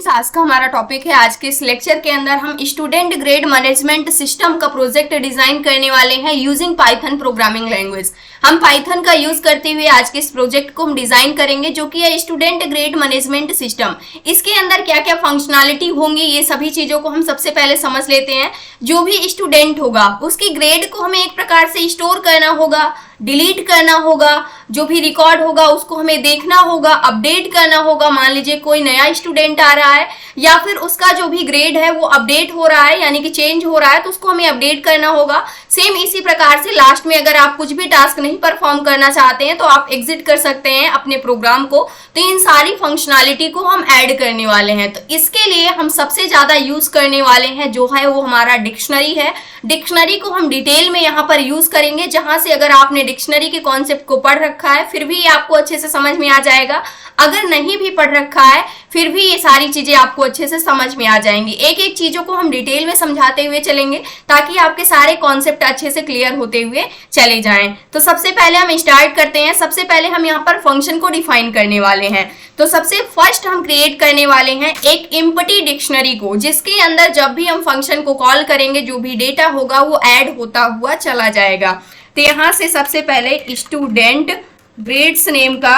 Students, आज का हमारा टॉपिक है। आज के इस लेक्चर के अंदर हम स्टूडेंट ग्रेड मैनेजमेंट सिस्टम का प्रोजेक्ट डिजाइन करने वाले हैं यूजिंग पाइथन प्रोग्रामिंग लैंग्वेज। हम पाइथन का यूज करते हुए आज के इस प्रोजेक्ट को हम डिजाइन करेंगे, जो कि है स्टूडेंट ग्रेड मैनेजमेंट सिस्टम। इसके अंदर क्या क्या फंक्शनैलिटी होंगी, ये सभी चीजों को हम सबसे पहले समझ लेते हैं। जो भी स्टूडेंट होगा उसकी ग्रेड को हमें एक प्रकार से स्टोर करना होगा, डिलीट करना होगा, जो भी रिकॉर्ड होगा उसको हमें देखना होगा, अपडेट करना होगा। मान लीजिए कोई नया स्टूडेंट आ रहा है या फिर उसका जो भी ग्रेड है वो अपडेट हो रहा है, यानी कि चेंज हो रहा है, तो उसको हमें अपडेट करना होगा। सेम इसी प्रकार से लास्ट में अगर आप कुछ भी टास्क नहीं परफॉर्म करना चाहते हैं तो आप एग्जिट कर सकते हैं अपने प्रोग्राम को। तो इन सारी फंक्शनैलिटी को हम ऐड करने वाले हैं। तो इसके लिए हम सबसे ज्यादा यूज करने वाले हैं जो है वो हमारा डिक्शनरी है। डिक्शनरी को हम डिटेल में यहाँ पर यूज करेंगे, जहां से अगर आपने डिक्शनरी के कॉन्सेप्ट को पढ़ रखा है फिर भी ये आपको अच्छे से समझ में आ जाएगा। अगर नहीं भी पढ़ रखा है फिर भी ये सारी चीजें आपको अच्छे से समझ में आ जाएंगी। एक एक चीजों को हम डिटेल में समझाते हुए चलेंगे ताकि आपके सारे कॉन्सेप्ट अच्छे से क्लियर होते हुए चले जाएं। तो सबसे पहले हम स्टार्ट करते हैं। सबसे पहले हम यहाँ पर फंक्शन को डिफाइन करने वाले हैं। तो सबसे फर्स्ट हम क्रिएट करने वाले हैं एक एम्प्टी डिक्शनरी को, जिसके अंदर जब भी हम फंक्शन को कॉल करेंगे जो भी डेटा होगा वो ऐड होता हुआ चला जाएगा। तो यहाँ से सबसे पहले स्टूडेंट ग्रेड्स नेम का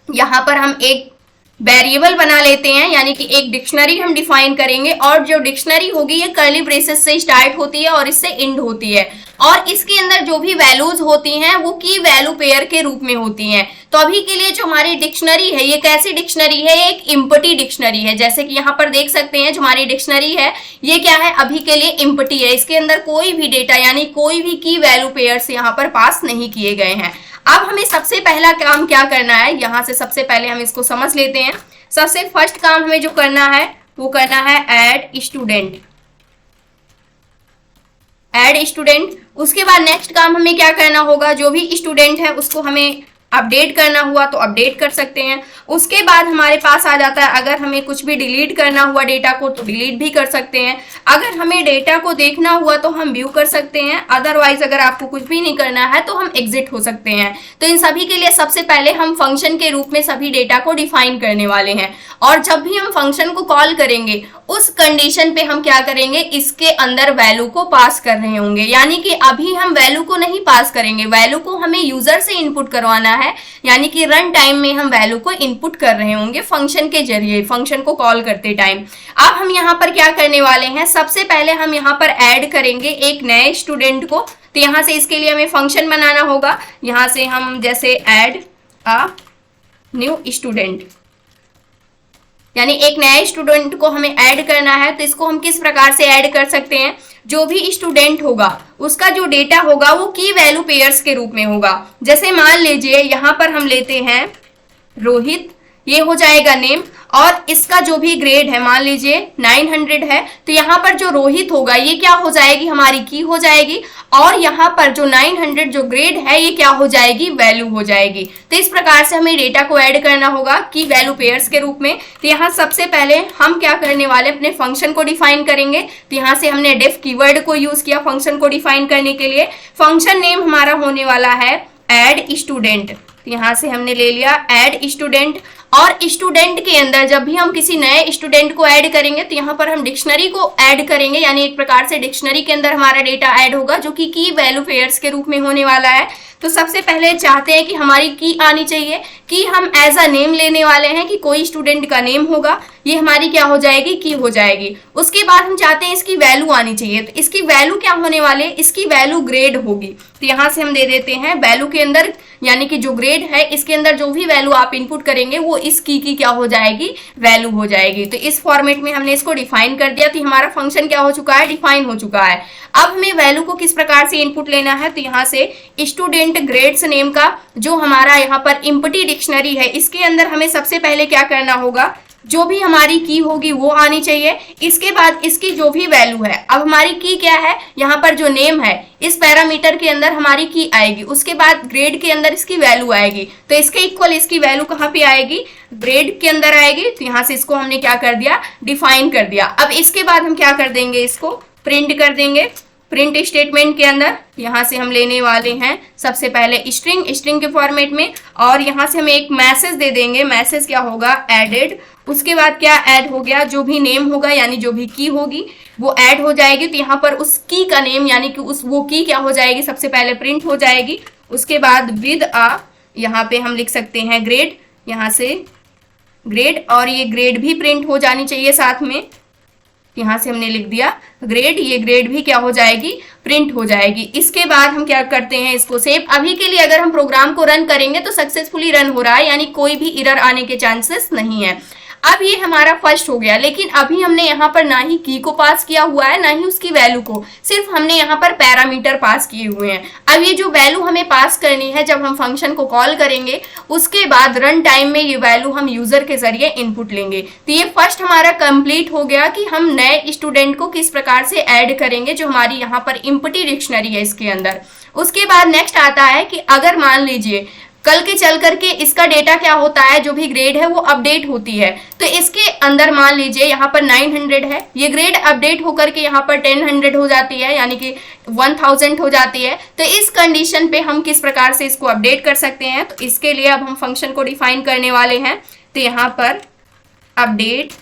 यहाँ पर हम एक वेरिएबल बना लेते हैं, यानी कि एक डिक्शनरी हम डिफाइन करेंगे। और जो डिक्शनरी होगी ये कर्ली ब्रेसेस से स्टार्ट होती है और इससे एंड होती है, और इसके अंदर जो भी वैल्यूज होती हैं वो की वैल्यू पेयर के रूप में होती हैं। तो अभी के लिए जो हमारी डिक्शनरी है ये कैसी डिक्शनरी है, एक एम्प्टी डिक्शनरी है। जैसे कि यहाँ पर देख सकते हैं जो हमारी डिक्शनरी है ये क्या है, अभी के लिए एम्प्टी है। इसके अंदर कोई भी डेटा यानी कोई भी की वैल्यू पेयर्स यहाँ पर पास नहीं किए गए हैं। अब हमें सबसे पहला काम क्या करना है, यहाँ से सबसे पहले हम इसको समझ लेते हैं। सबसे फर्स्ट काम हमें जो करना है वो करना है ऐड स्टूडेंट। ऐड स्टूडेंट, उसके बाद नेक्स्ट काम हमें क्या करना होगा, जो भी स्टूडेंट है उसको हमें अपडेट करना हुआ तो अपडेट कर सकते हैं। उसके बाद हमारे पास आ जाता है अगर हमें कुछ भी डिलीट करना हुआ डेटा को तो डिलीट भी कर सकते हैं। अगर हमें डेटा को देखना हुआ तो हम व्यू कर सकते हैं। अदरवाइज अगर आपको कुछ भी नहीं करना है तो हम एग्जिट हो सकते हैं। तो इन सभी के लिए सबसे पहले हम फंक्शन के रूप में सभी डेटा को डिफाइन करने वाले हैं। और जब भी हम फंक्शन को कॉल करेंगे उस कंडीशन पे हम क्या करेंगे, इसके अंदर वैल्यू को पास कर रहे होंगे। यानी कि अभी हम वैल्यू को नहीं पास करेंगे, वैल्यू को हमें यूजर से इनपुट करवाना है। यानी कि रन टाइम में हम वैल्यू को इनपुट कर रहे होंगे फंक्शन के जरिए, फंक्शन को कॉल करते टाइम। अब हम यहाँ पर क्या करने वाले हैं, सबसे पहले हम यहाँ पर ऐड करेंगे एक नए स्टूडेंट को। तो यहाँ से इसके लिए हमें फंक्शन बनाना होगा। यहाँ से हम जैसे ऐड अ न्यू स्टूडेंट, यानी एक नए स्टूडेंट को हमें ऐड करना है। तो इसको हम किस प्रकार से ऐड कर सकते हैं, जो भी स्टूडेंट होगा उसका जो डेटा होगा वो की वैल्यू पेयर्स के रूप में होगा। जैसे मान लीजिए यहाँ पर हम लेते हैं रोहित, ये हो जाएगा नेम, और इसका जो भी ग्रेड है मान लीजिए 900 है। तो यहाँ पर जो रोहित होगा ये क्या हो जाएगी, हमारी की हो जाएगी। और यहाँ पर जो 900 जो ग्रेड है ये क्या हो जाएगी, वैल्यू हो जाएगी। तो इस प्रकार से हमें डेटा को ऐड करना होगा की वैल्यू पेयर्स के रूप में। तो यहाँ सबसे पहले हम क्या करने वाले, अपने फंक्शन को डिफाइन करेंगे। तो यहाँ से हमने डेफ कीवर्ड को यूज किया फंक्शन को डिफाइन करने के लिए। फंक्शन नेम हमारा होने वाला है ऐड स्टूडेंट। यहाँ से हमने ले लिया ऐड स्टूडेंट। और स्टूडेंट के अंदर जब भी हम किसी नए स्टूडेंट को ऐड करेंगे तो यहाँ पर हम डिक्शनरी को ऐड करेंगे, यानी एक प्रकार से डिक्शनरी के अंदर हमारा डेटा ऐड होगा जो कि की वैल्यू पेयर्स के रूप में होने वाला है। तो सबसे पहले चाहते हैं कि हमारी की आनी चाहिए, कि हम एज अ नेम लेने वाले हैं कि कोई स्टूडेंट का नेम होगा, ये हमारी क्या हो जाएगी, की हो जाएगी। उसके बाद हम चाहते हैं इसकी वैल्यू आनी चाहिए। तो इसकी वैल्यू क्या होने वाली है, इसकी वैल्यू ग्रेड होगी। तो यहाँ से हम दे देते हैं वैल्यू के अंदर, यानी कि जो ग्रेड है इसके अंदर जो भी वैल्यू आप इनपुट करेंगे वो इस की क्या हो जाएगी, वैल्यू हो जाएगी। तो इस फॉर्मेट में हमने इसको डिफाइन कर दिया। तो हमारा फंक्शन क्या हो चुका है, डिफाइन हो चुका है। अब हमें वैल्यू को किस प्रकार से इनपुट लेना है, तो यहाँ से स्टूडेंट ग्रेड्स नेम का जो हमारा यहाँ पर एम्प्टी डिक्शनरी है इसके अंदर हमें सबसे पहले क्या करना होगा, जो भी हमारी की होगी वो आनी चाहिए। इसके बाद इसकी जो भी वैल्यू है, अब हमारी की क्या है, यहाँ पर जो नेम है इस पैरामीटर के अंदर हमारी की आएगी। उसके बाद ग्रेड के अंदर इसकी वैल्यू आएगी। तो इसके इक्वल इसकी वैल्यू कहाँ पे आएगी, ग्रेड के अंदर आएगी। तो यहाँ से इसको हमने क्या कर दिया, डिफाइन कर दिया। अब इसके बाद हम क्या कर देंगे, इसको प्रिंट कर देंगे। प्रिंट स्टेटमेंट के अंदर यहाँ से हम लेने वाले हैं सबसे पहले स्ट्रिंग के फॉर्मेट में, और यहाँ से हम एक मैसेज दे देंगे। मैसेज क्या होगा, एडेड। उसके बाद क्या ऐड हो गया, जो भी नेम होगा यानी जो भी की होगी वो ऐड हो जाएगी। तो यहाँ पर उस की का नेम यानी कि वो की क्या हो जाएगी, सबसे पहले प्रिंट हो जाएगी। उसके बाद विद यहाँ पे हम लिख सकते हैं ग्रेड, यहाँ से ग्रेड, और ये ग्रेड भी प्रिंट हो जानी चाहिए साथ में। यहाँ से हमने लिख दिया ग्रेड, ये ग्रेड भी क्या हो जाएगी, प्रिंट हो जाएगी। इसके बाद हम क्या करते हैं, इसको सेव। अभी के लिए अगर हम प्रोग्राम को रन करेंगे तो सक्सेसफुली रन हो रहा है, यानी कोई भी एरर आने के चांसेस नहीं है। अब ये हमारा फर्स्ट हो गया, लेकिन अभी हमने यहाँ पर ना ही की को पास किया हुआ है ना ही उसकी वैल्यू को, सिर्फ हमने यहाँ पर पैरामीटर पास किए हुए हैं। अब ये जो वैल्यू हमें पास करनी है जब हम फंक्शन को कॉल करेंगे, उसके बाद रन टाइम में ये वैल्यू हम यूजर के जरिए इनपुट लेंगे। तो ये फर्स्ट हमारा कंप्लीट हो गया कि हम नए स्टूडेंट को किस प्रकार से ऐड करेंगे, जो हमारी यहाँ पर एम्प्टी डिक्शनरी है इसके अंदर। उसके बाद नेक्स्ट आता है कि अगर मान लीजिए कल के चल करके इसका डेटा क्या होता है, जो भी ग्रेड है वो अपडेट होती है, तो इसके अंदर मान लीजिए यहाँ पर 900 है, ये ग्रेड अपडेट होकर के यहाँ पर 1000 हो जाती है, यानी कि 1000 हो जाती है। तो इस कंडीशन पे हम किस प्रकार से इसको अपडेट कर सकते हैं, तो इसके लिए अब हम फंक्शन को डिफाइन करने वाले हैं। तो यहाँ पर अपडेट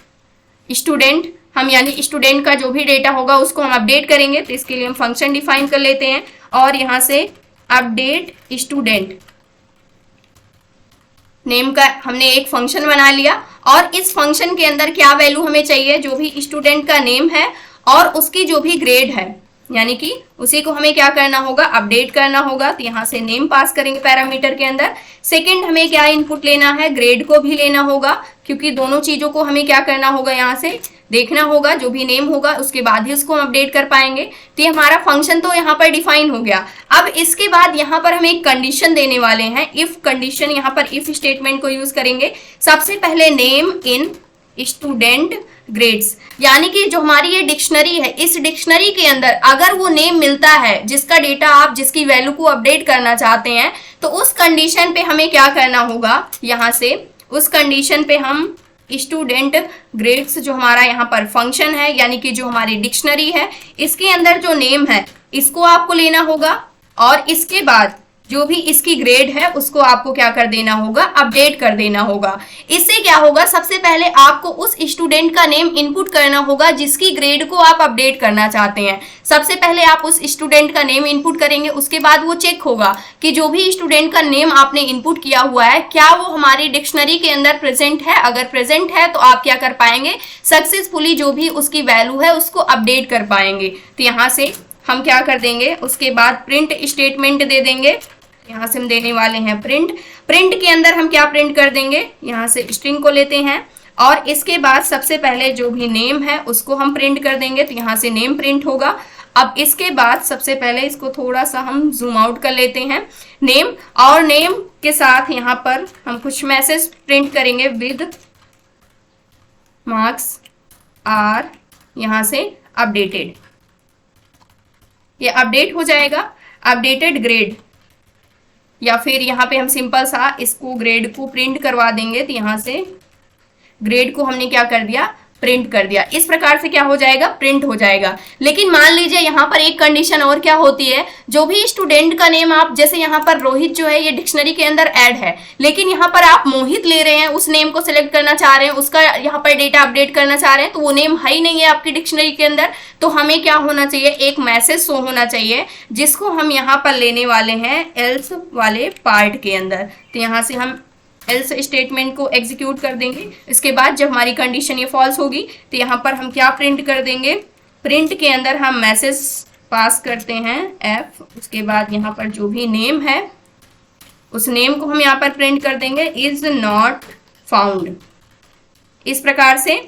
स्टूडेंट, हम यानी स्टूडेंट का जो भी डेटा होगा उसको हम अपडेट करेंगे। तो इसके लिए हम फंक्शन डिफाइन कर लेते हैं, और यहाँ से अपडेट स्टूडेंट नेम का हमने एक फंक्शन बना लिया, और इस फंक्शन के अंदर क्या वैल्यू हमें चाहिए, जो भी स्टूडेंट का नेम है और उसकी जो भी ग्रेड है, यानी कि उसी को हमें क्या करना होगा, अपडेट करना होगा। तो यहाँ से नेम पास करेंगे पैरामीटर के अंदर। सेकंड हमें क्या इनपुट लेना है, ग्रेड को भी लेना होगा, क्योंकि दोनों चीजों को हमें क्या करना होगा, यहाँ से देखना होगा। जो भी नेम होगा उसके बाद ही उसको हम अपडेट कर पाएंगे। तो ये हमारा फंक्शन तो यहाँ पर डिफाइन हो गया। अब इसके बाद यहाँ पर हम एक कंडीशन देने वाले हैं, इफ कंडीशन। यहाँ पर इफ स्टेटमेंट को यूज करेंगे। सबसे पहले नेम इन स्टूडेंट ग्रेड्स, यानी कि जो हमारी ये डिक्शनरी है, इस डिक्शनरी के अंदर अगर वो नेम मिलता है जिसका डेटा आप जिसकी वैल्यू को अपडेट करना चाहते हैं, तो उस कंडीशन पे हमें क्या करना होगा, यहाँ से उस कंडीशन पे हम स्टूडेंट ग्रेड्स जो हमारा यहाँ पर फंक्शन है, यानी कि जो हमारी डिक्शनरी है, इसके अंदर जो नेम है इसको आपको लेना होगा, और इसके बाद जो भी इसकी ग्रेड है उसको आपको क्या कर देना होगा, अपडेट कर देना होगा। इससे क्या होगा, सबसे पहले आपको उस स्टूडेंट का नेम इनपुट करना होगा जिसकी ग्रेड को आप अपडेट करना चाहते हैं। सबसे पहले आप उस स्टूडेंट का नेम इनपुट करेंगे, उसके बाद वो चेक होगा कि जो भी स्टूडेंट का नेम आपने इनपुट किया हुआ है क्या वो हमारी डिक्शनरी के अंदर प्रेजेंट है। अगर प्रेजेंट है तो आप क्या कर पाएंगे, सक्सेसफुली जो भी उसकी वैल्यू है उसको अपडेट कर पाएंगे। तो यहाँ से हम क्या कर देंगे, उसके बाद प्रिंट स्टेटमेंट दे देंगे। यहाँ से हम देने वाले हैं प्रिंट। प्रिंट के अंदर हम क्या प्रिंट कर देंगे, यहाँ से स्ट्रिंग को लेते हैं, और इसके बाद सबसे पहले जो भी नेम है उसको हम प्रिंट कर देंगे। तो यहाँ से नेम प्रिंट होगा। अब इसके बाद सबसे पहले इसको थोड़ा सा हम जूम आउट कर लेते हैं, नेम, और नेम के साथ यहाँ पर हम कुछ मैसेज प्रिंट करेंगे, विद मार्क्स आर यहाँ से अपडेटेड। ये अपडेट हो जाएगा, अपडेटेड ग्रेड, या फिर यहाँ पे हम सिंपल सा इसको ग्रेड को प्रिंट करवा देंगे। तो यहाँ से ग्रेड को हमने क्या कर दिया, प्रिंट कर दिया। इस प्रकार से क्या हो जाएगा, प्रिंट हो जाएगा। लेकिन मान लीजिए यहाँ पर एक कंडीशन और क्या होती है, जो भी स्टूडेंट का नेम आप, जैसे यहाँ पर रोहित जो है ये डिक्शनरी के अंदर ऐड है, लेकिन यहाँ पर आप मोहित ले रहे हैं, उस नेम को सिलेक्ट करना चाह रहे हैं, उसका यहाँ पर डेटा अपडेट करना चाह रहे हैं, तो वो नेम है ही नहीं है आपकी डिक्शनरी के अंदर। तो हमें क्या होना चाहिए, एक मैसेज शो होना चाहिए, जिसको हम यहाँ पर लेने वाले हैं एल्स वाले पार्ट के अंदर। तो यहाँ से हम एल्स स्टेटमेंट को एग्जीक्यूट कर देंगे। इसके बाद जब हमारी कंडीशन ये फॉल्स होगी तो यहाँ पर हम क्या प्रिंट कर देंगे, प्रिंट के अंदर हम मैसेज पास करते हैं एफ, उसके बाद यहाँ पर जो भी नेम है उस नेम को हम यहाँ पर प्रिंट कर देंगे, इज नॉट फाउंड। इस प्रकार से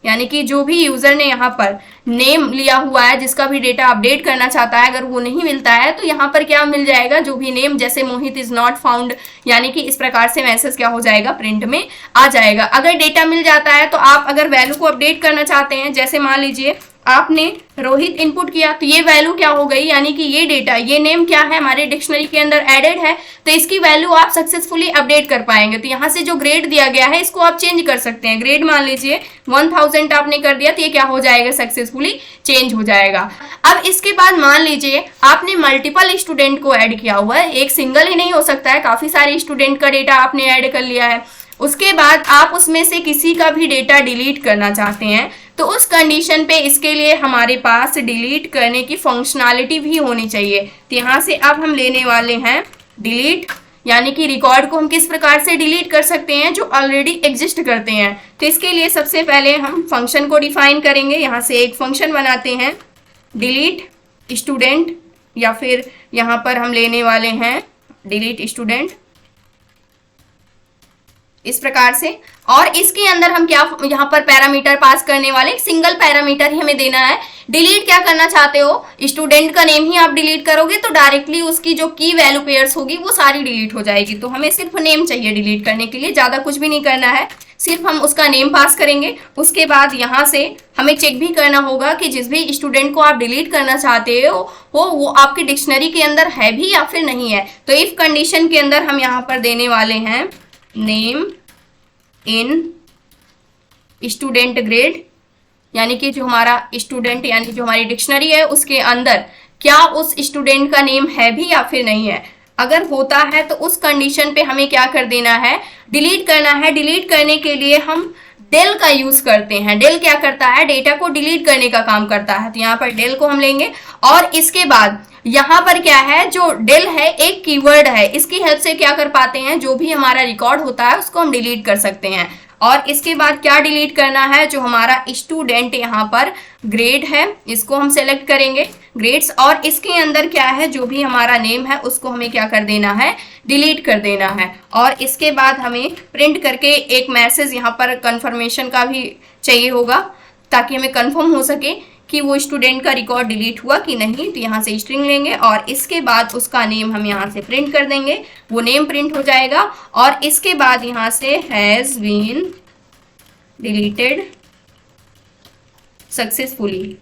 यानी कि जो भी यूजर ने यहाँ पर नेम लिया हुआ है, जिसका भी डेटा अपडेट करना चाहता है, अगर वो नहीं मिलता है तो यहाँ पर क्या मिल जाएगा, जो भी नेम, जैसे मोहित इज नॉट फाउंड, यानी कि इस प्रकार से मैसेज क्या हो जाएगा, प्रिंट में आ जाएगा। अगर डेटा मिल जाता है तो आप अगर वैल्यू को अपडेट करना चाहते हैं, जैसे मान लीजिए आपने रोहित इनपुट किया तो ये वैल्यू क्या हो गई, यानी कि ये डेटा, ये नेम क्या है हमारे डिक्शनरी के अंदर एडेड है, तो इसकी वैल्यू आप सक्सेसफुली अपडेट कर पाएंगे। तो यहाँ से जो ग्रेड दिया गया है इसको आप चेंज कर सकते हैं। ग्रेड मान लीजिए 1000 आपने कर दिया तो ये क्या हो जाएगा, सक्सेसफुली चेंज हो जाएगा। अब इसके बाद मान लीजिए आपने मल्टीपल स्टूडेंट को ऐड किया हुआ है, एक सिंगल ही नहीं हो सकता है, काफी सारे स्टूडेंट का डेटा आपने ऐड कर लिया है। उसके बाद आप उसमें से किसी का भी डेटा डिलीट करना चाहते हैं, तो उस कंडीशन पे इसके लिए हमारे पास डिलीट करने की फंक्शनैलिटी भी होनी चाहिए। तो यहाँ से अब हम लेने वाले हैं डिलीट, यानी कि रिकॉर्ड को हम किस प्रकार से डिलीट कर सकते हैं, जो ऑलरेडी एग्जिस्ट करते हैं। तो इसके लिए सबसे पहले हम फंक्शन को डिफाइन करेंगे। यहाँ से एक फंक्शन बनाते हैं डिलीट स्टूडेंट, या फिर यहाँ पर हम लेने वाले हैं डिलीट स्टूडेंट इस प्रकार से। और इसके अंदर हम क्या यहाँ पर पैरामीटर पास करने वाले, एक सिंगल पैरामीटर ही हमें देना है। डिलीट क्या करना चाहते हो, स्टूडेंट का नेम ही आप डिलीट करोगे तो डायरेक्टली उसकी जो की वैल्यू पेयर्स होगी वो सारी डिलीट हो जाएगी। तो हमें सिर्फ नेम चाहिए डिलीट करने के लिए, ज्यादा कुछ भी नहीं करना है, सिर्फ हम उसका नेम पास करेंगे। उसके बाद यहाँ से हमें चेक भी करना होगा कि जिस भी स्टूडेंट को आप डिलीट करना चाहते हो वो आपकी डिक्शनरी के अंदर है भी या फिर नहीं है। तो इफ कंडीशन के अंदर हम यहाँ पर देने वाले हैं नेम इन स्टूडेंट ग्रेड, यानी कि जो हमारा स्टूडेंट यानी जो हमारी डिक्शनरी है उसके अंदर क्या उस स्टूडेंट का नेम है भी या फिर नहीं है। अगर होता है तो उस कंडीशन पे हमें क्या कर देना है, डिलीट करना है। डिलीट करने के लिए हम डेल का यूज करते हैं। डेल क्या करता है, डेटा को डिलीट करने का काम करता है। तो यहाँ पर डेल को हम लेंगे और इसके बाद यहाँ पर क्या है, जो डेल है एक कीवर्ड है, इसकी हेल्प से क्या कर पाते हैं, जो भी हमारा रिकॉर्ड होता है उसको हम डिलीट कर सकते हैं। और इसके बाद क्या डिलीट करना है, जो हमारा स्टूडेंट यहाँ पर ग्रेड है इसको हम सेलेक्ट करेंगे ग्रेड्स, और इसके अंदर क्या है जो भी हमारा नेम है उसको हमें क्या कर देना है, डिलीट कर देना है। और इसके बाद हमें प्रिंट करके एक मैसेज यहाँ पर कंफर्मेशन का भी चाहिए होगा, ताकि हमें कंफर्म हो सके कि वो स्टूडेंट का रिकॉर्ड डिलीट हुआ कि नहीं। तो यहाँ से स्ट्रिंग लेंगे और इसके बाद उसका नेम हम यहाँ से प्रिंट कर देंगे, वो नेम प्रिंट हो जाएगा। और इसके बाद यहाँ से हैज़ बीन डिलीटेड सक्सेसफुली,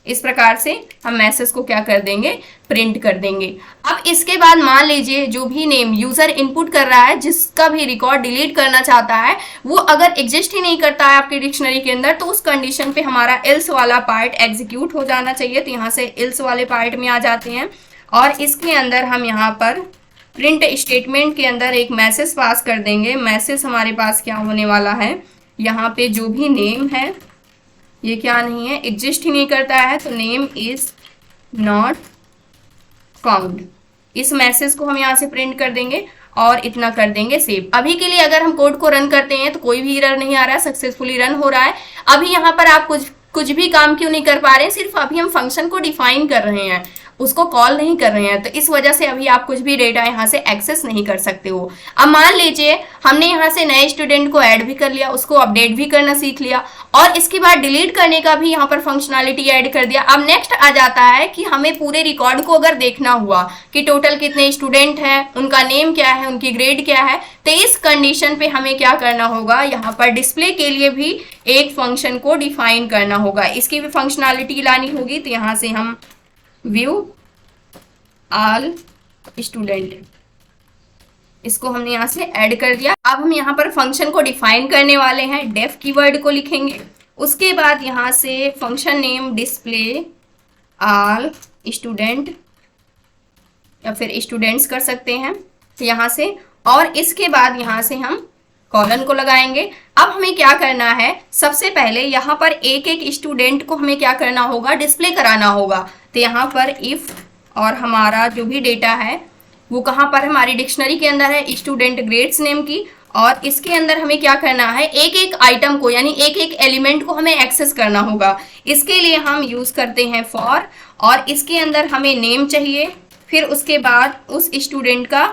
इस प्रकार से हम मैसेज को क्या कर देंगे, प्रिंट कर देंगे। अब इसके बाद मान लीजिए जो भी नेम यूजर इनपुट कर रहा है, जिसका भी रिकॉर्ड डिलीट करना चाहता है, वो अगर एग्जिस्ट ही नहीं करता है आपकी डिक्शनरी के अंदर, तो उस कंडीशन पे हमारा एल्स वाला पार्ट एग्जीक्यूट हो जाना चाहिए। तो यहाँ से एल्स वाले पार्ट में आ जाते हैं और इसके अंदर हम यहाँ पर प्रिंट स्टेटमेंट के अंदर एक मैसेज पास कर देंगे। मैसेज हमारे पास क्या होने वाला है, यहाँ पे जो भी नेम है ये क्या नहीं है, एग्जिस्ट ही नहीं करता है, तो नेम इज नॉट फाउंड। इस मैसेज को हम यहाँ से प्रिंट कर देंगे और इतना कर देंगे सेव। अभी के लिए अगर हम कोड को रन करते हैं तो कोई भी एरर नहीं आ रहा है, सक्सेसफुली रन हो रहा है। अभी यहाँ पर आप कुछ भी काम क्यों नहीं कर पा रहे हैं, सिर्फ अभी हम फंक्शन को डिफाइन कर रहे हैं, उसको कॉल नहीं कर रहे हैं, तो इस वजह से अभी आप कुछ भी डेटा यहाँ से एक्सेस नहीं कर सकते हो। अब मान लीजिए हमने यहाँ से नए स्टूडेंट को ऐड भी कर लिया, उसको अपडेट भी करना सीख लिया और इसके बाद डिलीट करने का भी यहाँ पर फंक्शनैलिटी ऐड कर दिया। अब नेक्स्ट आ जाता है कि हमें पूरे रिकॉर्ड को अगर देखना हुआ कि टोटल कितने स्टूडेंट हैं, उनका नेम क्या है, उनकी ग्रेड क्या है, तो इस कंडीशन पे हमें क्या करना होगा, यहाँ पर डिस्प्ले के लिए भी एक फंक्शन को डिफाइन करना होगा, इसकी भी फंक्शनैलिटी लानी होगी। तो यहाँ से हम व्यू ऑल स्टूडेंट, इसको हमने यहाँ से ऐड कर दिया। अब हम यहाँ पर फंक्शन को डिफाइन करने वाले हैं, डेफ कीवर्ड को लिखेंगे। उसके बाद यहाँ से function name display all student या फिर स्टूडेंट्स कर सकते हैं यहाँ से, और इसके बाद यहाँ से हम कॉलन को लगाएंगे। अब हमें क्या करना है, सबसे पहले यहाँ पर एक एक स्टूडेंट को हमें क्या करना होगा, डिस्प्ले कराना होगा। तो यहाँ पर इफ और हमारा जो भी डेटा है वो कहाँ पर हमारी डिक्शनरी के अंदर है, स्टूडेंट ग्रेड्स नेम की, और इसके अंदर हमें क्या करना है, एक एक आइटम को यानी एक एक एलिमेंट को हमें एक्सेस करना होगा। इसके लिए हम यूज करते हैं फॉर, और इसके अंदर हमें नेम चाहिए, फिर उसके बाद उस स्टूडेंट का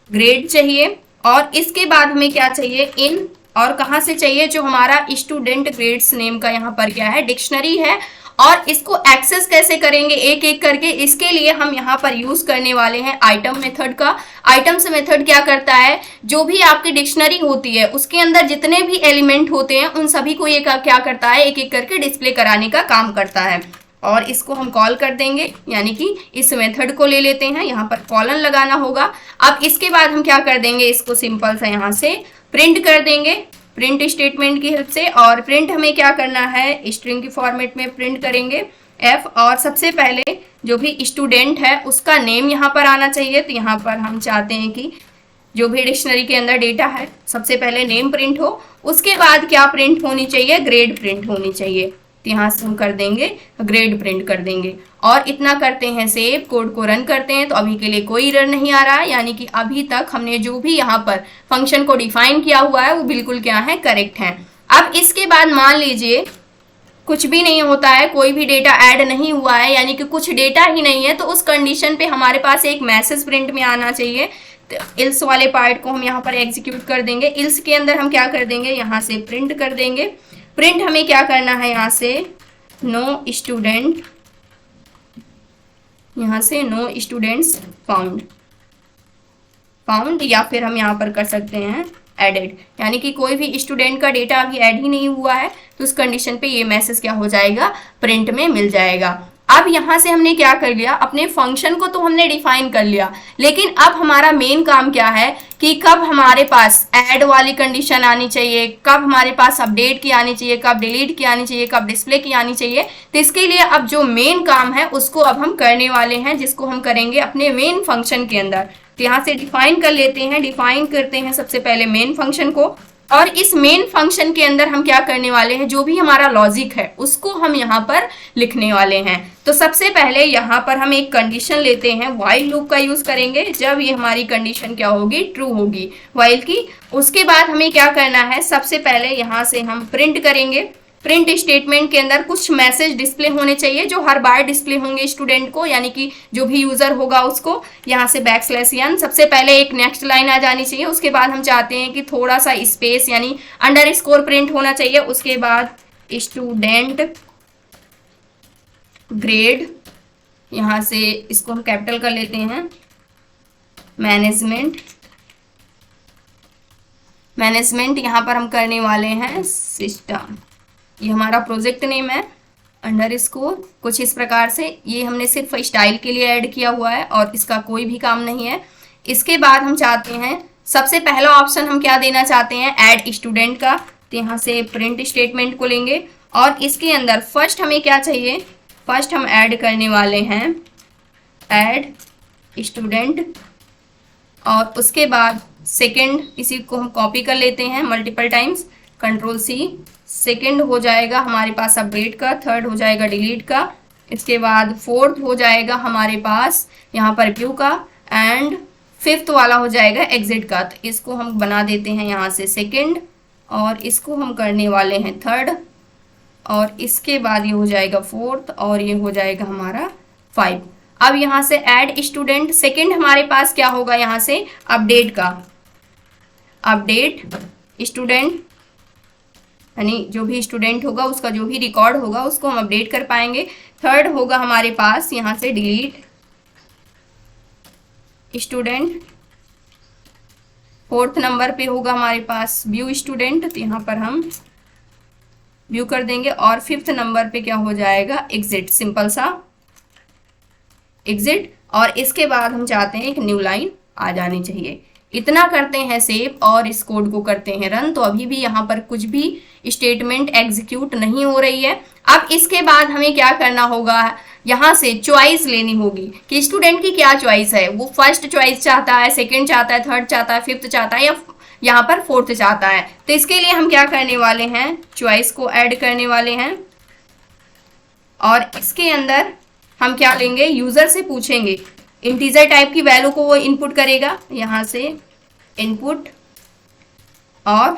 ग्रेड चाहिए, और इसके बाद हमें क्या चाहिए, इन, और कहाँ से चाहिए, जो हमारा स्टूडेंट ग्रेड्स नेम का यहाँ पर क्या है, डिक्शनरी है, और इसको एक्सेस कैसे करेंगे एक एक करके, इसके लिए हम यहाँ पर यूज करने वाले हैं आइटम मेथड का। आइटम्स मेथड क्या करता है, जो भी आपकी डिक्शनरी होती है उसके अंदर जितने भी एलिमेंट होते हैं उन सभी को ये क्या करता है, एक एक करके डिस्प्ले कराने का काम करता है। और इसको हम कॉल कर देंगे, यानी कि इस मेथड को ले लेते हैं, यहाँ पर कॉलन लगाना होगा। अब इसके बाद हम क्या कर देंगे, इसको सिंपल सा यहाँ से प्रिंट कर देंगे प्रिंट स्टेटमेंट की हेल्प से। और प्रिंट हमें क्या करना है, स्ट्रिंग की फॉर्मेट में प्रिंट करेंगे एफ, और सबसे पहले जो भी स्टूडेंट है उसका नेम यहाँ पर आना चाहिए। तो यहाँ पर हम चाहते हैं कि जो भी डिक्शनरी के अंदर डेटा है सबसे पहले नेम प्रिंट हो, उसके बाद क्या प्रिंट होनी चाहिए, ग्रेड प्रिंट होनी चाहिए। तो यहाँ से हम कर देंगे ग्रेड प्रिंट कर देंगे और इतना करते हैं सेव, कोड को रन करते हैं। तो अभी के लिए कोई एरर नहीं आ रहा है, यानी कि अभी तक हमने जो भी यहाँ पर फंक्शन को डिफाइन किया हुआ है वो बिल्कुल क्या है, करेक्ट है। अब इसके बाद मान लीजिए कुछ भी नहीं होता है, कोई भी डेटा ऐड नहीं हुआ है, यानी कि कुछ डेटा ही नहीं है, तो उस कंडीशन पे हमारे पास एक मैसेज प्रिंट में आना चाहिए। तो इल्स वाले पार्ट को हम यहाँ पर एग्जीक्यूट कर देंगे। इल्स के अंदर हम क्या कर देंगे, यहाँ से प्रिंट कर देंगे। प्रिंट हमें क्या करना है, यहाँ से नो स्टूडेंट, यहाँ से नो स्टूडेंट्स फाउंड, या फिर हम यहाँ पर कर सकते हैं एडेड, यानी कि कोई भी स्टूडेंट का डेटा अभी ऐड ही नहीं हुआ है, तो उस कंडीशन पे ये मैसेज क्या हो जाएगा, प्रिंट में मिल जाएगा। अब यहाँ से हमने क्या कर लिया, अपने फंक्शन को तो हमने डिफाइन कर लिया, लेकिन अब हमारा मेन काम क्या है कि कब हमारे पास ऐड वाली कंडीशन आनी चाहिए, कब हमारे पास अपडेट की आनी चाहिए, कब डिलीट की आनी चाहिए, कब डिस्प्ले की आनी चाहिए। तो इसके लिए अब जो मेन काम है उसको अब हम करने वाले हैं, जिसको हम करेंगे अपने मेन फंक्शन के अंदर। तो यहाँ से डिफाइन कर लेते हैं, डिफाइन करते हैं सबसे पहले मेन फंक्शन को, और इस मेन फंक्शन के अंदर हम क्या करने वाले हैं, जो भी हमारा लॉजिक है उसको हम यहाँ पर लिखने वाले हैं। तो सबसे पहले यहाँ पर हम एक कंडीशन लेते हैं, व्हाइल लूप का यूज करेंगे जब ये हमारी कंडीशन क्या होगी, ट्रू होगी व्हाइल की। उसके बाद हमें क्या करना है, सबसे पहले यहाँ से हम प्रिंट करेंगे। प्रिंट स्टेटमेंट के अंदर कुछ मैसेज डिस्प्ले होने चाहिए जो हर बार डिस्प्ले होंगे स्टूडेंट को, यानी कि जो भी यूजर होगा उसको। यहाँ से बैकस्लैश सबसे पहले एक नेक्स्ट लाइन आ जानी चाहिए, उसके बाद हम चाहते हैं कि थोड़ा सा स्पेस यानी अंडरस्कोर प्रिंट होना चाहिए। उसके बाद स्टूडेंट ग्रेड, यहाँ से इसको हम कैपिटल कर लेते हैं, मैनेजमेंट यहाँ पर हम करने वाले हैं सिस्टम, ये हमारा प्रोजेक्ट नेम है, अंडरस्कोर कुछ इस प्रकार से। ये हमने सिर्फ स्टाइल के लिए ऐड किया हुआ है और इसका कोई भी काम नहीं है। इसके बाद हम चाहते हैं, सबसे पहला ऑप्शन हम क्या देना चाहते हैं, ऐड स्टूडेंट का। तो यहाँ से प्रिंट स्टेटमेंट को लेंगे और इसके अंदर फर्स्ट हमें क्या चाहिए, फर्स्ट हम ऐड करने वाले हैं ऐड स्टूडेंट, और उसके बाद सेकेंड, इसी को हम कॉपी कर लेते हैं multiple times, control C. Second हो जाएगा हमारे पास अपडेट का, थर्ड हो जाएगा डिलीट का, इसके बाद फोर्थ हो जाएगा हमारे पास यहाँ पर व्यू का, एंड फिफ्थ वाला हो जाएगा एग्जिट का। तो इसको हम बना देते हैं यहाँ से सेकेंड, और इसको हम करने वाले हैं थर्ड, और इसके बाद ये हो जाएगा फोर्थ, और ये हो जाएगा हमारा 5। अब यहाँ से ऐड स्टूडेंट, सेकेंड हमारे पास क्या होगा, यहाँ से अपडेट का, अपडेट स्टूडेंट, यानी जो भी स्टूडेंट होगा उसका जो भी रिकॉर्ड होगा उसको हम अपडेट कर पाएंगे। थर्ड होगा हमारे पास यहाँ से डिलीट स्टूडेंट, फोर्थ नंबर पे होगा हमारे पास व्यू स्टूडेंट, तो यहाँ पर हम व्यू कर देंगे, और फिफ्थ नंबर पे क्या हो जाएगा, एग्जिट, सिंपल सा एग्जिट। और इसके बाद हम चाहते हैं एक न्यू लाइन आ जानी चाहिए। इतना करते हैं सेव और इस कोड को करते हैं रन। तो अभी भी यहाँ पर कुछ भी स्टेटमेंट एग्जीक्यूट नहीं हो रही है। अब इसके बाद हमें क्या करना होगा, यहाँ से चॉइस लेनी होगी कि स्टूडेंट की क्या चॉइस है, वो फर्स्ट चॉइस चाहता है, सेकंड चाहता है, थर्ड चाहता है, फिफ्थ चाहता है, या यहाँ पर फोर्थ चाहता है। तो इसके लिए हम क्या करने वाले हैं, चॉइस को ऐड करने वाले हैं, और इसके अंदर हम क्या लेंगे, यूजर से पूछेंगे, इंटीजर टाइप की वैल्यू को वो इनपुट करेगा, यहाँ से इनपुट, और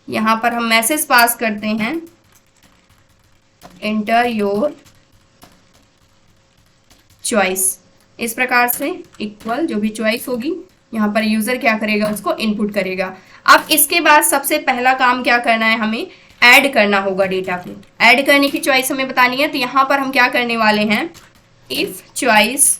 यहाँ पर हम मैसेज पास करते हैं एंटर योर चॉइस, इस प्रकार से इक्वल जो भी चॉइस होगी यहाँ पर यूजर क्या करेगा, उसको इनपुट करेगा। अब इसके बाद सबसे पहला काम क्या करना है हमें, ऐड करना होगा डेटा को। ऐड करने की चॉइस हमें बतानी है, तो यहाँ पर हम क्या करने वाले हैं, इफ चॉइस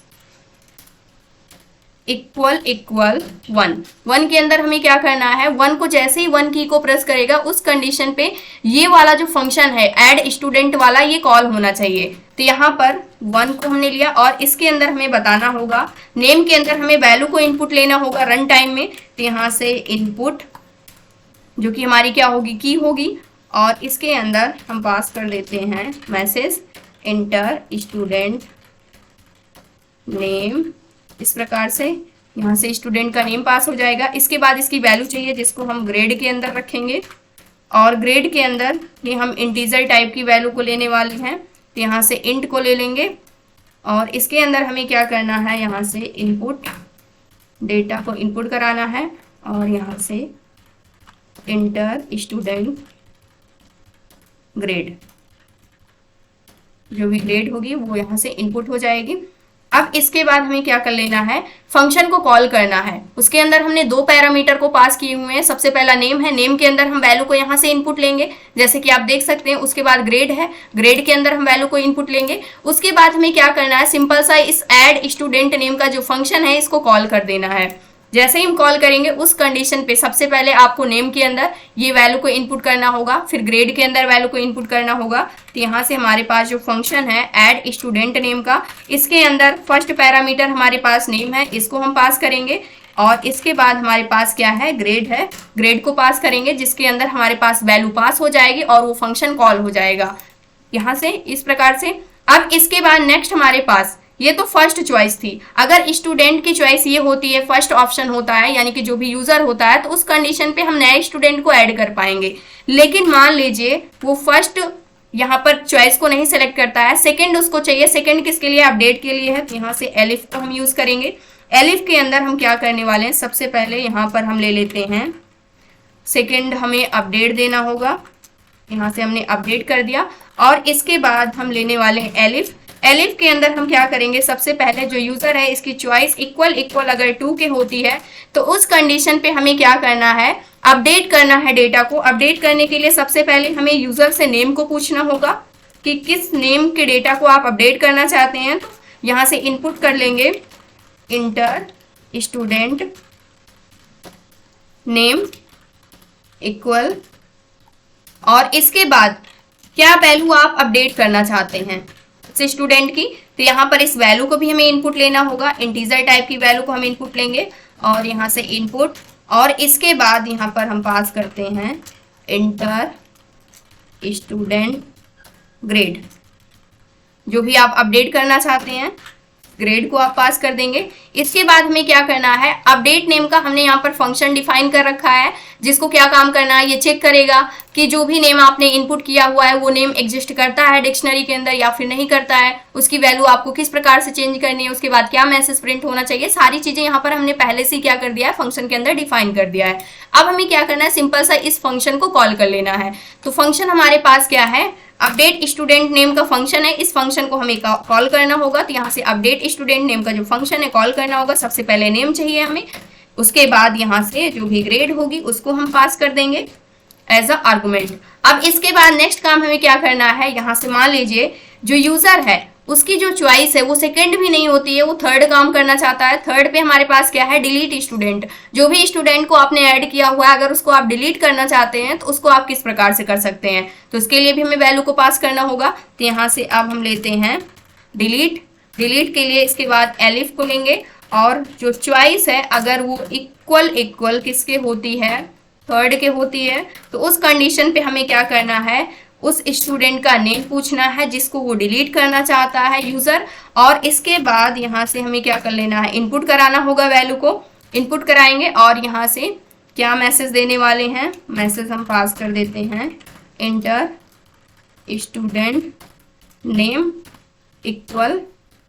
इक्वल इक्वल 1 के अंदर हमें क्या करना है, 1 को जैसे ही 1 की को प्रेस करेगा उस कंडीशन पे ये वाला जो फंक्शन है ऐड स्टूडेंट वाला ये कॉल होना चाहिए। तो यहाँ पर 1 को हमने लिया और इसके अंदर हमें बताना होगा, नेम के अंदर हमें वैल्यू को इनपुट लेना होगा रन टाइम में। तो यहाँ से इनपुट जो कि हमारी क्या होगी, की होगी, और इसके अंदर हम पास कर देते हैं मैसेज इंटर स्टूडेंट नेम। इस प्रकार से यहाँ से स्टूडेंट का नेम पास हो जाएगा। इसके बाद इसकी वैल्यू चाहिए जिसको हम ग्रेड के अंदर रखेंगे, और ग्रेड के अंदर ये हम इंटीजर टाइप की वैल्यू को लेने वाले हैं। तो यहाँ से इंट को ले लेंगे और इसके अंदर हमें क्या करना है, यहाँ से इनपुट डेटा को इनपुट कराना है और यहाँ से इंटर स्टूडेंट ग्रेड, जो भी ग्रेड होगी वो यहाँ से इनपुट हो जाएगी। अब इसके बाद हमें क्या कर लेना है, फंक्शन को कॉल करना है। उसके अंदर हमने 2 पैरामीटर को पास किए हुए हैं। सबसे पहला नेम है, नेम के अंदर हम वैल्यू को यहाँ से इनपुट लेंगे जैसे कि आप देख सकते हैं। उसके बाद ग्रेड है, ग्रेड के अंदर हम वैल्यू को इनपुट लेंगे। उसके बाद हमें क्या करना है, सिंपल सा इस ऐड स्टूडेंट नेम का जो फंक्शन है इसको कॉल कर देना है। जैसे ही हम कॉल करेंगे उस कंडीशन पे सबसे पहले आपको नेम के अंदर ये वैल्यू को इनपुट करना होगा, फिर ग्रेड के अंदर वैल्यू को इनपुट करना होगा। तो यहाँ से हमारे पास जो फंक्शन है ऐड स्टूडेंट नेम का, इसके अंदर फर्स्ट पैरामीटर हमारे पास नेम है, इसको हम पास करेंगे और इसके बाद हमारे पास क्या है, ग्रेड है, ग्रेड को पास करेंगे जिसके अंदर हमारे पास वैल्यू पास हो जाएगी और वो फंक्शन कॉल हो जाएगा यहाँ से इस प्रकार से। अब इसके बाद नेक्स्ट हमारे पास, ये तो फर्स्ट चॉइस थी, अगर स्टूडेंट की चॉइस ये होती है, फर्स्ट ऑप्शन होता है यानी कि जो भी यूजर होता है, तो उस कंडीशन पे हम नए स्टूडेंट को ऐड कर पाएंगे। लेकिन मान लीजिए वो फर्स्ट यहाँ पर चॉइस को नहीं सेलेक्ट करता है, सेकंड उसको चाहिए। सेकंड किसके लिए, अपडेट के लिए है। तो यहाँ से एलिफ को हम यूज करेंगे। एलिफ के अंदर हम क्या करने वाले हैं, सबसे पहले यहाँ पर हम ले लेते हैं सेकंड, हमें अपडेट देना होगा। यहाँ से हमने अपडेट कर दिया और इसके बाद हम लेने वाले हैं एलिफ। एलिफ के अंदर हम क्या करेंगे, सबसे पहले जो यूजर है इसकी चॉइस इक्वल इक्वल अगर 2 के होती है तो उस कंडीशन पे हमें क्या करना है, अपडेट करना है डेटा को। अपडेट करने के लिए सबसे पहले हमें यूजर से नेम को पूछना होगा कि किस नेम के डेटा को आप अपडेट करना चाहते हैं। तो यहाँ से इनपुट कर लेंगे इंटर स्टूडेंट नेम इक्वल, और इसके बाद क्या वैल्यू आप अपडेट करना चाहते हैं स्टूडेंट की। तो यहाँ पर इस वैल्यू को भी हमें इनपुट लेना होगा, इंटीजर टाइप की वैल्यू को हम इनपुट लेंगे और यहाँ से इनपुट, और इसके बाद यहाँ पर हम पास करते हैं इंटर स्टूडेंट ग्रेड, जो भी आप अपडेट करना चाहते हैं ग्रेड को आप पास कर देंगे। इसके बाद हमें क्या करना है, अपडेट नेम का हमने यहाँ पर फंक्शन डिफाइन कर रखा है जिसको क्या काम करना है, ये चेक करेगा कि जो भी नेम आपने इनपुट किया हुआ है वो नेम एग्जिस्ट करता है डिक्शनरी के अंदर या फिर नहीं करता है, उसकी वैल्यू आपको किस प्रकार से चेंज करनी है, उसके बाद क्या मैसेज प्रिंट होना चाहिए, सारी चीजें यहाँ पर हमने पहले से क्या कर दिया है, फंक्शन के अंदर डिफाइन कर दिया है। अब हमें क्या करना है, सिंपल सा इस फंक्शन को कॉल कर लेना है। तो फंक्शन हमारे पास क्या है, अपडेट स्टूडेंट नेम का फंक्शन है, इस फंक्शन को हमें कॉल करना होगा। तो यहाँ से अपडेट स्टूडेंट नेम का जो फंक्शन है कॉल करना होगा। सबसे पहले नेम चाहिए हमें, उसके बाद यहाँ से जो भी ग्रेड होगी उसको हम पास कर देंगे एज अ आर्गुमेंट। अब इसके बाद नेक्स्ट काम हमें क्या करना है, यहाँ से मान लीजिए जो यूजर है उसकी जो चॉइस है वो सेकंड भी नहीं होती है, वो थर्ड काम करना चाहता है। थर्ड पे हमारे पास क्या है, डिलीट स्टूडेंट। जो भी स्टूडेंट को आपने ऐड किया हुआ है अगर उसको आप डिलीट करना चाहते हैं तो उसको आप किस प्रकार से कर सकते हैं, तो उसके लिए भी हमें वैल्यू को पास करना होगा। तो यहाँ से अब हम लेते हैं डिलीट। डिलीट के लिए इसके बाद एलिफ को लेंगे और जो चॉइस है अगर वो इक्वल इक्वल किसके होती है, थर्ड के होती है, तो उस कंडीशन पे हमें क्या करना है, उस स्टूडेंट का नेम पूछना है जिसको वो डिलीट करना चाहता है यूजर, और इसके बाद यहाँ से हमें क्या कर लेना है, इनपुट कराना होगा, वैल्यू को इनपुट कराएंगे और यहाँ से क्या मैसेज देने वाले हैं, मैसेज हम पास कर देते हैं इंटर स्टूडेंट नेम इक्वल,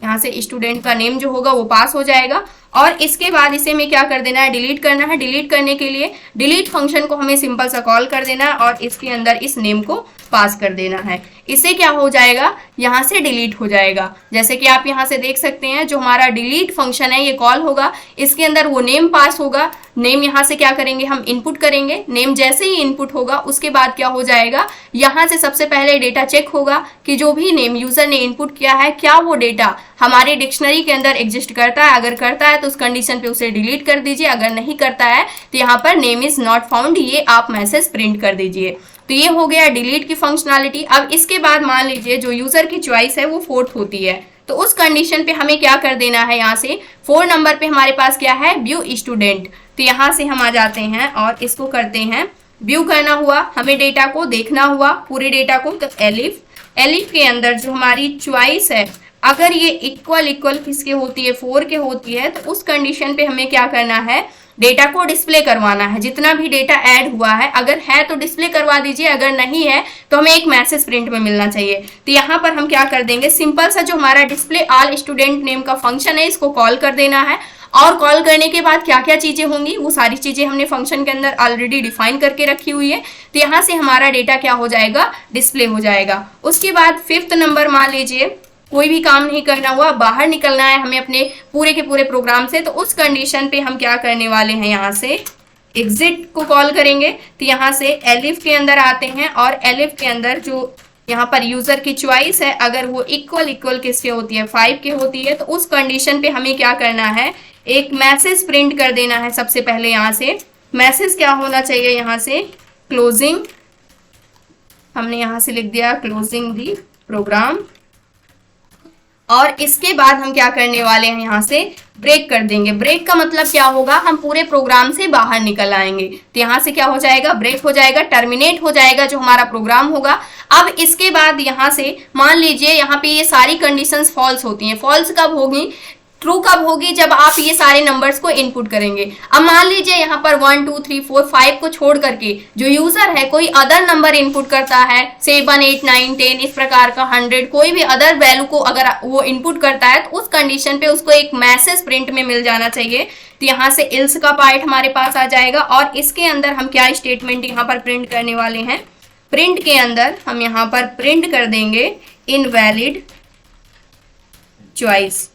यहाँ से स्टूडेंट का नेम जो होगा वो पास हो जाएगा। और इसके बाद इसे हमें क्या कर देना है, डिलीट करना है। डिलीट करने के लिए डिलीट फंक्शन को हमें सिंपल सा कॉल कर देना है और इसके अंदर इस नेम को पास कर देना है। इसे क्या हो जाएगा, यहाँ से डिलीट हो जाएगा। जैसे कि आप यहाँ से देख सकते हैं जो हमारा डिलीट फंक्शन है ये कॉल होगा, इसके अंदर वो नेम पास होगा। नेम यहाँ से क्या करेंगे, हम इनपुट करेंगे। नेम जैसे ही इनपुट होगा उसके बाद क्या हो जाएगा, यहाँ से सबसे पहले डेटा चेक होगा कि जो भी नेम यूजर ने इनपुट किया है क्या वो डेटा हमारे डिक्शनरी के अंदर एग्जिस्ट करता है। अगर करता है तो उस कंडीशन पे उसे डिलीट कर दीजिए, अगर नहीं करता है तो यहाँ पर नेम इज नॉट फाउंड ये आप मैसेज प्रिंट कर दीजिए। तो ये हो गया डिलीट की फंक्शनैलिटी। अब इसके बाद मान लीजिए जो यूजर की चॉइस है वो 4th होती है, तो उस कंडीशन पे हमें क्या कर देना है, यहाँ से 4 नंबर पे हमारे पास क्या है, व्यू स्टूडेंट। तो यहाँ से हम आ जाते हैं और इसको करते हैं व्यू करना हुआ, हमें डेटा को देखना हुआ पूरे डेटा को। तो एलिफ के अंदर जो हमारी चॉइस है अगर ये इक्वल किसके होती है, 4 के होती है, तो उस कंडीशन पे हमें क्या करना है, डेटा को डिस्प्ले करवाना है। जितना भी डेटा ऐड हुआ है अगर है तो डिस्प्ले करवा दीजिए, अगर नहीं है तो हमें एक मैसेज प्रिंट में मिलना चाहिए। तो यहाँ पर हम क्या कर देंगे, सिंपल सा जो हमारा डिस्प्ले ऑल स्टूडेंट नेम का फंक्शन है इसको कॉल कर देना है। और कॉल करने के बाद क्या क्या चीजें होंगी वो सारी चीजें हमने फंक्शन के अंदर ऑलरेडी डिफाइन करके रखी हुई है। तो यहाँ से हमारा डेटा क्या हो जाएगा, डिस्प्ले हो जाएगा। उसके बाद 5th नंबर मान लीजिए कोई भी काम नहीं करना हुआ, बाहर निकलना है हमें अपने पूरे के पूरे प्रोग्राम से, तो उस कंडीशन पे हम क्या करने वाले हैं, यहाँ से एग्जिट को कॉल करेंगे। तो यहाँ से एलिफ के अंदर आते हैं और एलिफ के अंदर जो यहाँ पर यूजर की चॉइस है अगर वो इक्वल किसके होती है, 5 के होती है, तो उस कंडीशन पे हमें क्या करना है, एक मैसेज प्रिंट कर देना है। सबसे पहले यहाँ से मैसेज क्या होना चाहिए, यहाँ से क्लोजिंग, हमने यहाँ से लिख दिया क्लोजिंग दी प्रोग्राम। और इसके बाद हम क्या करने वाले हैं, यहाँ से ब्रेक कर देंगे। ब्रेक का मतलब क्या होगा, हम पूरे प्रोग्राम से बाहर निकल आएंगे। तो यहाँ से क्या हो जाएगा, ब्रेक हो जाएगा, टर्मिनेट हो जाएगा जो हमारा प्रोग्राम होगा। अब इसके बाद यहाँ से मान लीजिए यहाँ पे ये सारी कंडीशंस फॉल्स होती हैं। फॉल्स कब होगी, ट्रू कब होगी, जब आप ये सारे नंबर्स को इनपुट करेंगे। अब मान लीजिए यहाँ पर 1 2 3 4 5 को छोड़ करके जो यूजर है कोई अदर नंबर इनपुट करता है, 7 8 9 10 इस प्रकार का 100 कोई भी अदर वैल्यू को अगर वो इनपुट करता है तो उस कंडीशन पे उसको एक मैसेज प्रिंट में मिल जाना चाहिए। तो यहाँ से इल्स का पार्ट हमारे पास आ जाएगा और इसके अंदर हम क्या स्टेटमेंट यहाँ पर प्रिंट करने वाले हैं, प्रिंट के अंदर हम यहाँ पर प्रिंट कर देंगे इनवैलिड चॉइस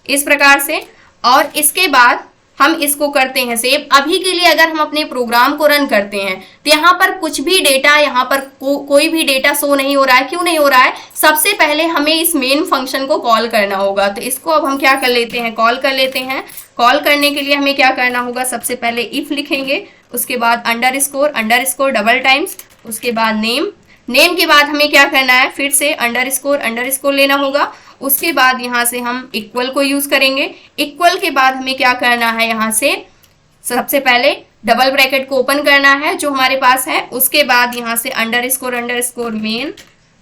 इस प्रकार से। और इसके बाद हम इसको करते हैं सेव। अभी के लिए अगर हम अपने प्रोग्राम को रन करते हैं तो यहाँ पर कुछ भी डेटा, यहाँ पर कोई भी डेटा शो नहीं हो रहा है। क्यों नहीं हो रहा है, सबसे पहले हमें इस मेन फंक्शन को कॉल करना होगा। तो इसको अब हम क्या कर लेते हैं, कॉल कर लेते हैं। कॉल करने के लिए हमें क्या करना होगा, सबसे पहले इफ लिखेंगे, उसके बाद अंडरस्कोर डबल टाइम्स, उसके बाद नेम के बाद हमें क्या करना है, फिर से अंडरस्कोर लेना होगा। उसके बाद यहाँ से हम इक्वल को यूज करेंगे। इक्वल के बाद हमें क्या करना है, यहाँ से सबसे पहले डबल ब्रैकेट को ओपन करना है जो हमारे पास है। उसके बाद यहाँ से अंडरस्कोर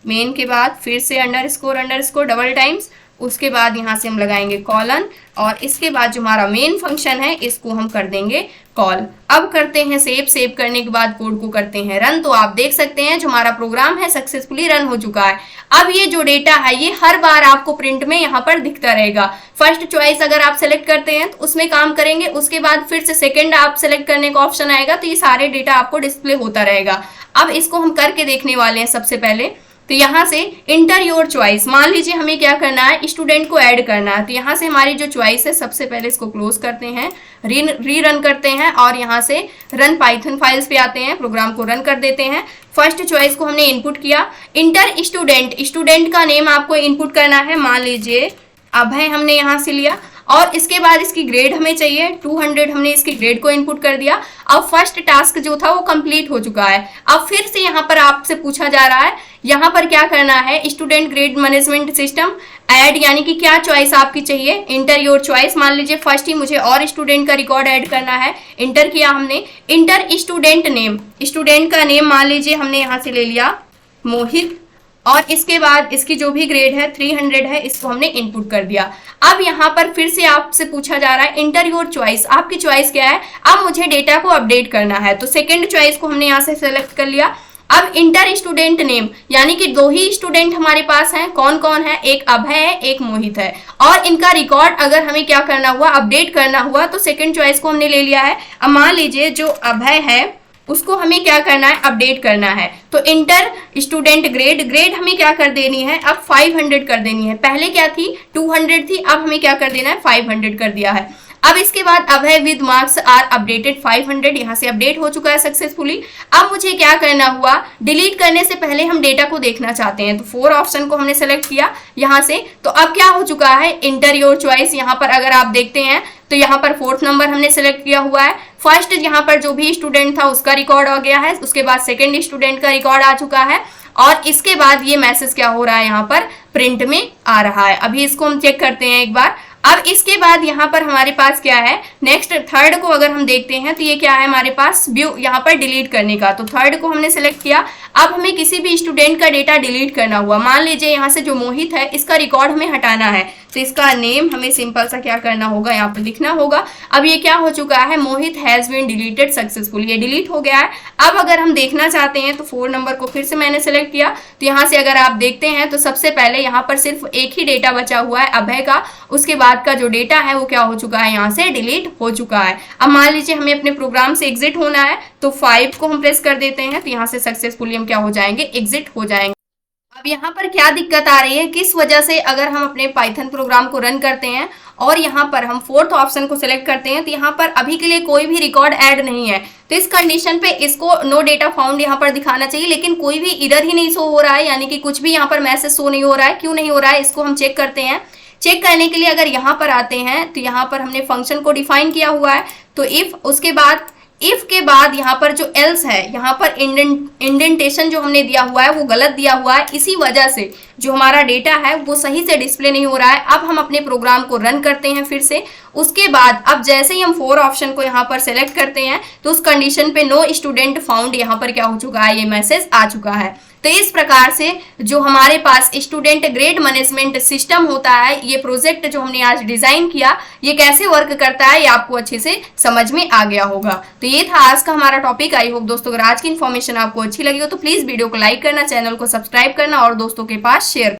मेन के बाद फिर से अंडरस्कोर डबल टाइम्स। उसके बाद यहाँ से हम लगाएंगे कॉलन और इसके बाद जो हमारा मेन फंक्शन है इसको हम कर देंगे कॉल। अब करते हैं सेव करने के बाद कोड को करते हैं रन। तो आप देख सकते हैं जो हमारा प्रोग्राम है सक्सेसफुली रन हो चुका है। अब ये जो डेटा है ये हर बार आपको प्रिंट में यहाँ पर दिखता रहेगा। फर्स्ट चॉइस अगर आप सेलेक्ट करते हैं तो उसमें काम करेंगे, उसके बाद फिर से सेकंड आप सेलेक्ट करने का ऑप्शन आएगा तो ये सारे डेटा आपको डिस्प्ले होता रहेगा। अब इसको हम करके देखने वाले हैं। सबसे पहले तो यहाँ से इंटर योर चॉइस, मान लीजिए हमें क्या करना है, स्टूडेंट को ऐड करना है। तो यहाँ से हमारी जो चॉइस है सबसे पहले इसको क्लोज करते हैं, री रन करते हैं और यहाँ से रन पाइथन फाइल्स पे आते हैं, प्रोग्राम को रन कर देते हैं। फर्स्ट चॉइस को हमने इनपुट किया, इंटर स्टूडेंट का नेम आपको इनपुट करना है। मान लीजिए अभय हमने यहाँ से लिया और इसके बाद इसकी ग्रेड हमें चाहिए 200, हमने इसकी ग्रेड को इनपुट कर दिया। अब फर्स्ट टास्क जो था वो कंप्लीट हो चुका है। अब फिर से यहाँ पर आपसे पूछा जा रहा है यहाँ पर क्या करना है, student grade management system add, यानी कि क्या चॉइस आपकी चाहिए, इंटर योर चॉइस। मान लीजिए फर्स्ट ही मुझे और स्टूडेंट का रिकॉर्ड ऐड करना है, इंटर किया हमने। इंटर स्टूडेंट नेम, स्टूडेंट का नेम मान लीजिए हमने यहाँ से ले लिया मोहित और इसके बाद इसकी जो भी ग्रेड है 300 है, इसको हमने इनपुट कर दिया। अब यहाँ पर फिर से आपसे पूछा जा रहा है इंटर योर चॉइस, आपकी चॉइस क्या है। अब मुझे डेटा को अपडेट करना है तो सेकंड चॉइस को हमने यहाँ से सेलेक्ट कर लिया। अब इंटर स्टूडेंट नेम, यानी कि 2 ही स्टूडेंट हमारे पास हैं, कौन कौन है, एक अभय है एक मोहित है, और इनका रिकॉर्ड अगर हमें क्या करना हुआ, अपडेट करना हुआ तो सेकंड चॉइस को हमने ले लिया है। अब मान लीजिए जो अभय है उसको हमें क्या करना है, अपडेट करना है। तो इंटर स्टूडेंट ग्रेड हमें क्या कर देनी है, अब 500 कर देनी है। पहले क्या थी, 200 थी, अब हमें क्या कर देना है, 500 कर दिया है। अब इसके बाद अभय विद मार्क्स आर अपडेटेड 500, यहाँ से अपडेट हो चुका है सक्सेसफुली। अब मुझे क्या करना हुआ, डिलीट करने से पहले हम डेटा को देखना चाहते हैं, तो 4 ऑप्शन को हमने सेलेक्ट किया यहाँ से। तो अब क्या हो चुका है, इंटर योर चॉइस, यहाँ पर अगर आप देखते हैं तो यहाँ पर 4th नंबर हमने सेलेक्ट किया हुआ है। फर्स्ट यहाँ पर जो भी स्टूडेंट था उसका रिकॉर्ड आ गया है, उसके बाद सेकेंड स्टूडेंट का रिकॉर्ड आ चुका है, और इसके बाद ये मैसेज क्या हो रहा है, यहाँ पर प्रिंट में आ रहा है। अभी इसको हम चेक करते हैं एक बार। अब इसके बाद यहाँ पर हमारे पास क्या है, नेक्स्ट थर्ड को अगर हम देखते हैं तो ये क्या है हमारे पास, व्यू यहाँ पर डिलीट करने का। तो थर्ड को हमने सेलेक्ट किया। अब हमें किसी भी स्टूडेंट का डेटा डिलीट करना हुआ, मान लीजिए यहाँ से जो मोहित है इसका रिकॉर्ड हमें हटाना है, तो इसका नेम हमें सिंपल सा क्या करना होगा, यहाँ पर लिखना होगा। अब ये क्या हो चुका है, मोहित हैज बीन डिलीटेड सक्सेसफुली, ये डिलीट हो गया है। अब अगर हम देखना चाहते हैं तो 4 नंबर को फिर से मैंने सेलेक्ट किया। तो यहाँ से अगर आप देखते हैं तो सबसे पहले यहाँ पर सिर्फ एक ही डेटा बचा हुआ है अभय का, उसके बाद का जो डेटा है वो क्या हो चुका है, यहाँ से डिलीट हो चुका है। अब मान लीजिए हमें अपने प्रोग्राम से एग्जिट होना है, तो 5 को हम प्रेस कर देते हैं, तो यहाँ से सक्सेसफुली हम क्या हो जाएंगे, एग्जिट हो जाएंगे। अब यहाँ पर क्या दिक्कत आ रही है, किस वजह से अगर हम अपने पाइथन प्रोग्राम को रन करते हैं और यहाँ पर हम 4th ऑप्शन को सिलेक्ट करते हैं, तो यहाँ पर अभी के लिए कोई भी रिकॉर्ड ऐड नहीं है, तो इस कंडीशन पे इसको नो डेटा फाउंड यहाँ पर दिखाना चाहिए, लेकिन कोई भी इधर ही नहीं शो हो रहा है, यानी कि कुछ भी यहाँ पर मैसेज शो नहीं हो रहा है। क्यों नहीं हो रहा है, इसको हम चेक करते हैं। चेक करने के लिए अगर यहाँ पर आते हैं तो यहाँ पर हमने फंक्शन को डिफाइन किया हुआ है, तो इफ, उसके बाद इफ के बाद यहाँ पर जो एल्स है, यहाँ पर इंडेंटेशन जो हमने दिया हुआ है वो गलत दिया हुआ है, इसी वजह से जो हमारा डेटा है वो सही से डिस्प्ले नहीं हो रहा है। अब हम अपने प्रोग्राम को रन करते हैं फिर से। उसके बाद अब जैसे ही हम 4 ऑप्शन को यहाँ पर सेलेक्ट करते हैं तो उस कंडीशन पे नो स्टूडेंट फाउंड यहाँ पर क्या हो चुका है, ये मैसेज आ चुका है। तो इस प्रकार से जो हमारे पास स्टूडेंट ग्रेड मैनेजमेंट सिस्टम होता है, ये प्रोजेक्ट जो हमने आज डिजाइन किया, ये कैसे वर्क करता है, ये आपको अच्छे से समझ में आ गया होगा। तो ये था आज का हमारा टॉपिक। आई होप दोस्तों अगर आज की इन्फॉर्मेशन आपको अच्छी लगी हो तो प्लीज वीडियो को लाइक करना, चैनल को सब्सक्राइब करना और दोस्तों के पास शेयर